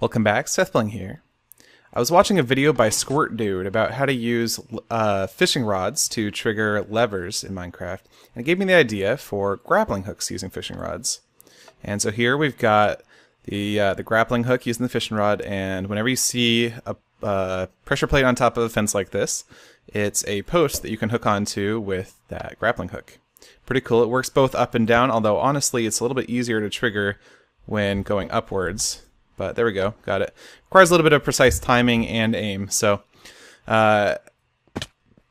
Welcome back, Sethbling here. I was watching a video by Squirt Dude about how to use fishing rods to trigger levers in Minecraft, and it gave me the idea for grappling hooks using fishing rods. And so here we've got the grappling hook using the fishing rod, and whenever you see a pressure plate on top of a fence like this, it's a post that you can hook onto with that grappling hook. Pretty cool. It works both up and down, although honestly it's a little bit easier to trigger when going upwards. But there we go, got it. Requires a little bit of precise timing and aim, so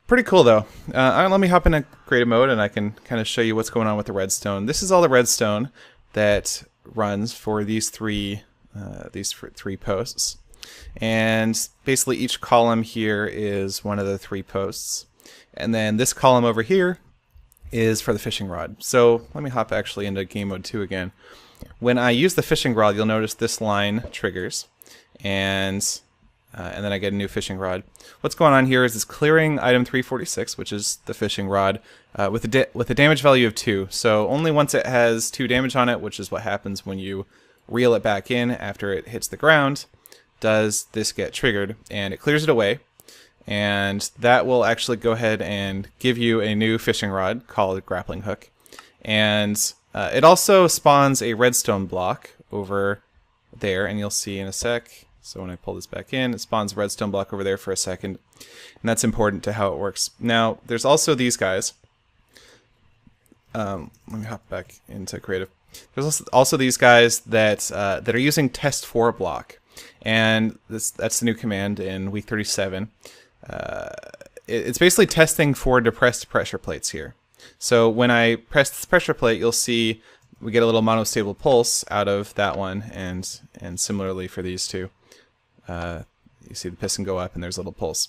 pretty cool though. Let me hop into creative mode and I can kind of show you what's going on with the redstone. This is all the redstone that runs for these three posts, and basically each column here is one of the three posts, and then this column over here is for the fishing rod. So let me hop actually into game mode 2 again. When I use the fishing rod, you'll notice this line triggers, and then I get a new fishing rod. What's going on here is it's clearing item 346, which is the fishing rod, with a damage value of 2. So only once it has 2 damage on it, which is what happens when you reel it back in after it hits the ground, does this get triggered, and it clears it away. And that will actually go ahead and give you a new fishing rod called a grappling hook. And it also spawns a redstone block over there, and you'll see in a sec. So when I pull this back in, it spawns a redstone block over there for a second, and that's important to how it works. Now, there's also these guys. Let me hop back into creative. There's also these guys that are using test for block, and that's the new command in week 37. It's basically testing for depressed pressure plates here. So when I press this pressure plate, you'll see we get a little monostable pulse out of that one, and similarly for these two. You see the piston go up and there's a little pulse.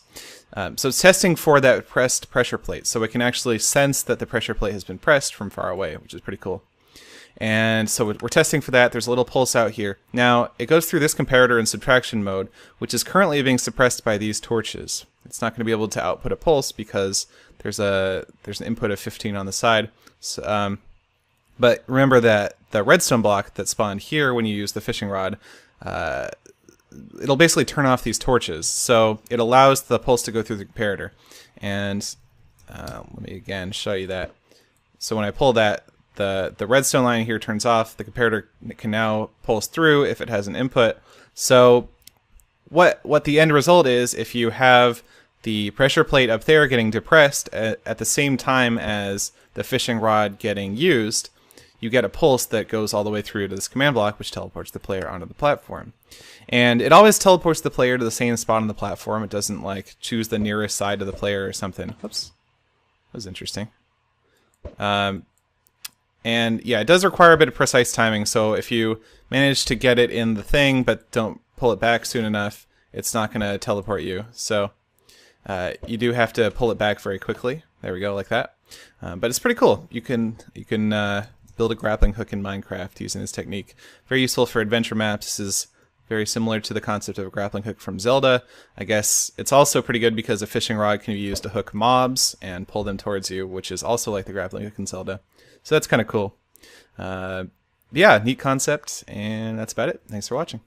So it's testing for that pressed pressure plate, so it can actually sense that the pressure plate has been pressed from far away, which is pretty cool. And so we're testing for that. There's a little pulse out here. Now, it goes through this comparator in subtraction mode, which is currently being suppressed by these torches. It's not going to be able to output a pulse because there's an input of 15 on the side. So, but remember that the redstone block that spawned here when you use the fishing rod, it'll basically turn off these torches. So it allows the pulse to go through the comparator. And let me again show you that. So when I pull that, the redstone line here turns off. The comparator can now pulse through if it has an input. So what the end result is, if you have the pressure plate up there getting depressed at the same time as the fishing rod getting used, you get a pulse that goes all the way through to this command block, which teleports the player onto the platform. And it always teleports the player to the same spot on the platform. It doesn't like choose the nearest side of the player or something. Whoops, that was interesting. And yeah, it does require a bit of precise timing, so if you manage to get it in the thing but don't pull it back soon enough, it's not going to teleport you. So you do have to pull it back very quickly. There we go, like that. But it's pretty cool. You can build a grappling hook in Minecraft using this technique. Very useful for adventure maps. This is very similar to the concept of a grappling hook from Zelda. I guess it's also pretty good because a fishing rod can be used to hook mobs and pull them towards you, which is also like the grappling hook in Zelda. So that's kind of cool. Yeah, neat concept, and that's about it. Thanks for watching.